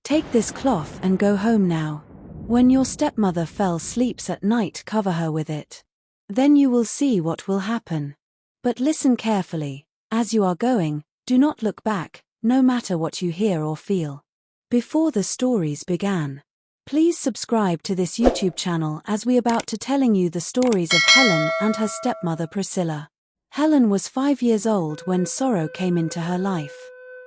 Take this cloth and go home now. When your stepmother sleeps at night, cover her with it. Then you will see what will happen. But listen carefully. As you are going, do not look back, no matter what you hear or feel. Before the stories began, please subscribe to this YouTube channel as we about to telling you the stories of Helen and her stepmother Priscilla. Helen was 5 years old when sorrow came into her life.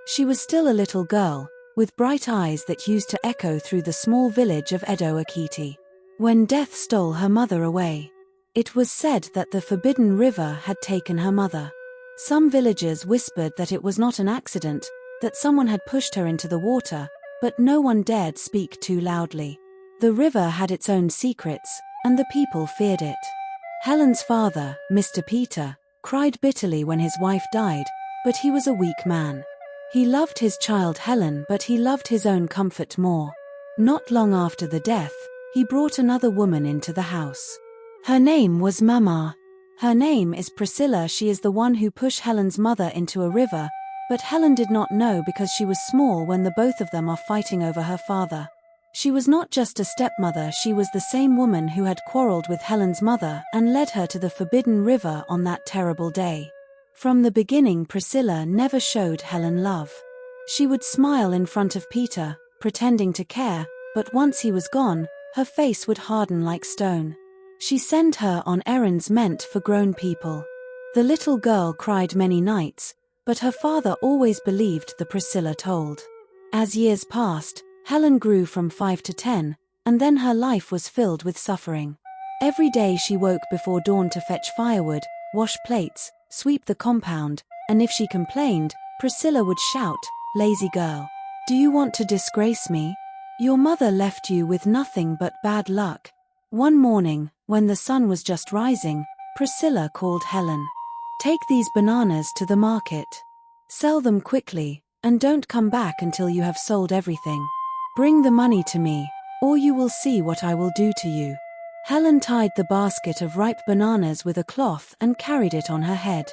She was still a little girl, with bright eyes that used to echo through the small village of Edo Akiti. When death stole her mother away, it was said that the forbidden river had taken her mother. Some villagers whispered that it was not an accident, that someone had pushed her into the water, but no one dared speak too loudly. The river had its own secrets, and the people feared it. Helen's father, Mr. Peter, cried bitterly when his wife died, but he was a weak man. He loved his child Helen, but he loved his own comfort more. Not long after the death, he brought another woman into the house. Her name was Mama. Her name is Priscilla. She is the one who pushed Helen's mother into a river, but Helen did not know because she was small when the both of them are fighting over her father. She was not just a stepmother, she was the same woman who had quarreled with Helen's mother and led her to the forbidden river on that terrible day. From the beginning, Priscilla never showed Helen love. She would smile in front of Peter, pretending to care, but once he was gone, her face would harden like stone. She sent her on errands meant for grown people. The little girl cried many nights, but her father always believed the Priscilla told. As years passed, Helen grew from 5 to 10, and then her life was filled with suffering. Every day she woke before dawn to fetch firewood, wash plates, sweep the compound, and if she complained, Priscilla would shout, "Lazy girl. Do you want to disgrace me? Your mother left you with nothing but bad luck." One morning, when the sun was just rising, Priscilla called Helen. "Take these bananas to the market. Sell them quickly, and don't come back until you have sold everything. Bring the money to me, or you will see what I will do to you." Helen tied the basket of ripe bananas with a cloth and carried it on her head.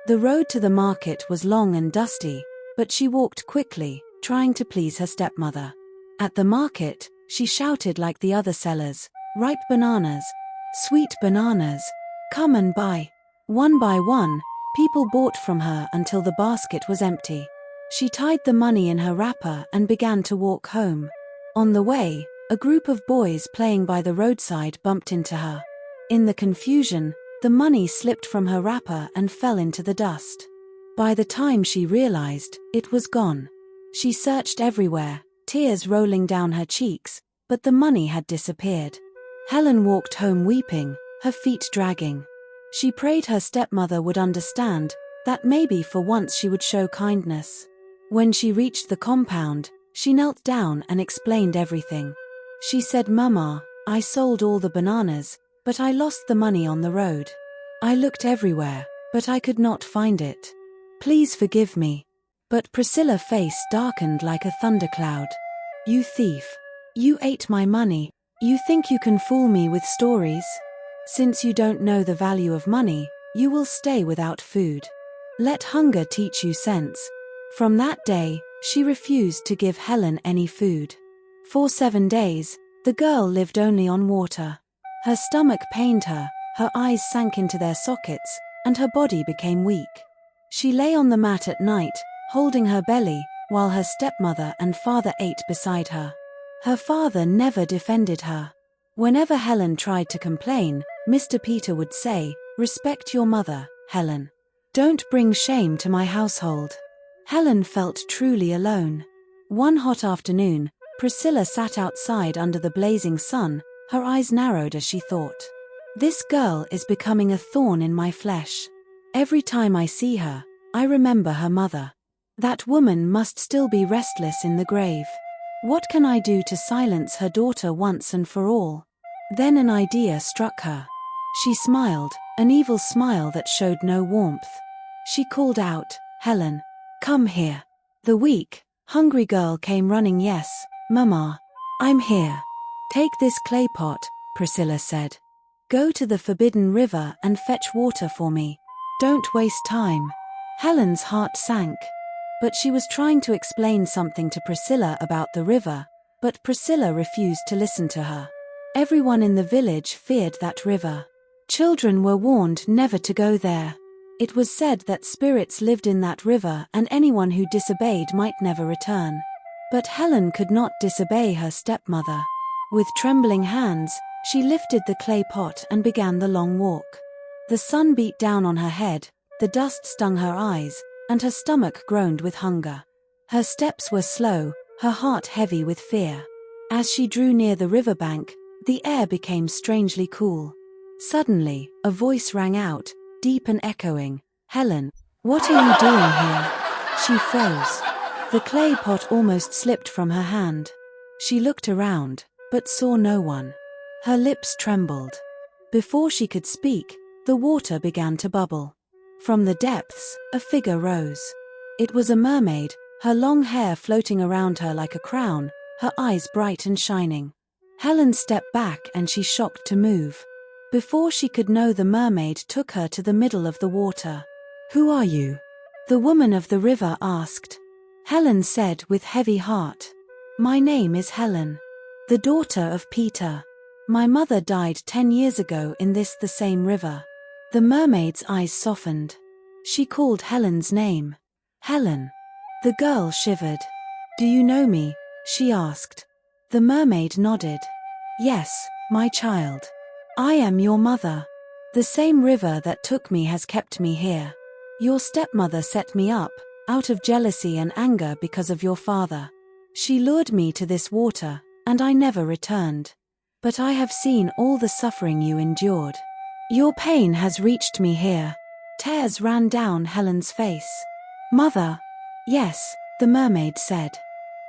The road to the market was long and dusty, but she walked quickly, trying to please her stepmother. At the market, she shouted like the other sellers, "Ripe bananas, sweet bananas, come and buy." One by one, people bought from her until the basket was empty. She tied the money in her wrapper and began to walk home. On the way, a group of boys playing by the roadside bumped into her. In the confusion, the money slipped from her wrapper and fell into the dust. By the time she realized, it was gone. She searched everywhere, tears rolling down her cheeks, but the money had disappeared. Helen walked home weeping, her feet dragging. She prayed her stepmother would understand, that maybe for once she would show kindness. When she reached the compound, she knelt down and explained everything. She said, "Mama, I sold all the bananas, but I lost the money on the road. I looked everywhere, but I could not find it. Please forgive me." But Priscilla's face darkened like a thundercloud. "You thief. You ate my money. You think you can fool me with stories? Since you don't know the value of money, you will stay without food. Let hunger teach you sense." From that day, she refused to give Helen any food. For 7 days, the girl lived only on water. Her stomach pained her, her eyes sank into their sockets, and her body became weak. She lay on the mat at night, holding her belly, while her stepmother and father ate beside her. Her father never defended her. Whenever Helen tried to complain, Mr. Peter would say, "Respect your mother, Helen. Don't bring shame to my household." Helen felt truly alone. One hot afternoon, Priscilla sat outside under the blazing sun, her eyes narrowed as she thought, "This girl is becoming a thorn in my flesh. Every time I see her, I remember her mother. That woman must still be restless in the grave. What can I do to silence her daughter once and for all?" Then an idea struck her. She smiled, an evil smile that showed no warmth. She called out, "Helen, come here." The weak, hungry girl came running. "Yes, Mama, I'm here." "Take this clay pot," Priscilla said. "Go to the forbidden river and fetch water for me. Don't waste time." Helen's heart sank. But she was trying to explain something to Priscilla about the river, But Priscilla refused to listen to her. Everyone in the village feared that river. Children were warned never to go there. It was said that spirits lived in that river and anyone who disobeyed might never return. But Helen could not disobey her stepmother. With trembling hands, she lifted the clay pot and began the long walk. The sun beat down on her head, the dust stung her eyes, and her stomach groaned with hunger. Her steps were slow, her heart heavy with fear. As she drew near the riverbank, the air became strangely cool. Suddenly, a voice rang out, deep and echoing, "Helen, what are you doing here?" She froze. The clay pot almost slipped from her hand. She looked around, but saw no one. Her lips trembled. Before she could speak, the water began to bubble. From the depths, a figure rose. It was a mermaid, her long hair floating around her like a crown, her eyes bright and shining. Helen stepped back and she shocked to move. Before she could know, the mermaid took her to the middle of the water. "Who are you?" the woman of the river asked. Helen said with heavy heart, "My name is Helen, the daughter of Peter. My mother died 10 years ago in the same river." The mermaid's eyes softened. She called Helen's name. "Helen." The girl shivered. "Do you know me?" she asked. The mermaid nodded. "Yes, my child. I am your mother. The same river that took me has kept me here. Your stepmother set me up, out of jealousy and anger because of your father. She lured me to this water, and I never returned. But I have seen all the suffering you endured. Your pain has reached me here." Tears ran down Helen's face. "Mother." "Yes," the mermaid said.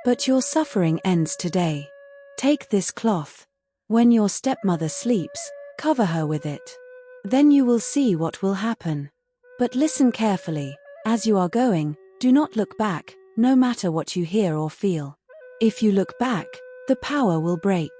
"But your suffering ends today. Take this cloth. When your stepmother sleeps, cover her with it. Then you will see what will happen. But listen carefully. As you are going, do not look back, no matter what you hear or feel. If you look back, the power will break."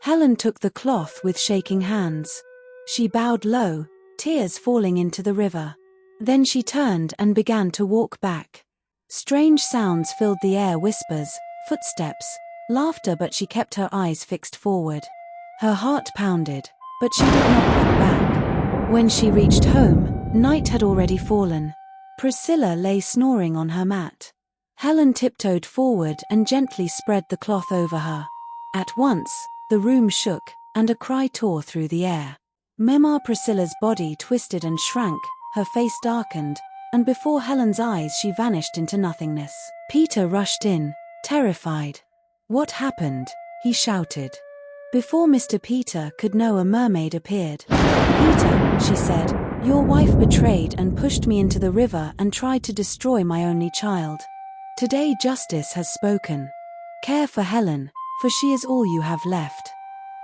Helen took the cloth with shaking hands. She bowed low, tears falling into the river. Then she turned and began to walk back. Strange sounds filled the air, whispers, footsteps, laughter, but she kept her eyes fixed forward. Her heart pounded, but she did not look back. When she reached home, night had already fallen. Priscilla lay snoring on her mat. Helen tiptoed forward and gently spread the cloth over her. At once, the room shook, and a cry tore through the air. Priscilla's body twisted and shrank, her face darkened, and before Helen's eyes she vanished into nothingness. Peter rushed in, terrified. "What happened?" he shouted. Before Mr. Peter could know, a mermaid appeared. "Peter," she said, "your wife betrayed and pushed me into the river and tried to destroy my only child. Today justice has spoken. Care for Helen, for she is all you have left."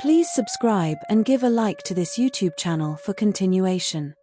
Please subscribe and give a like to this YouTube channel for continuation.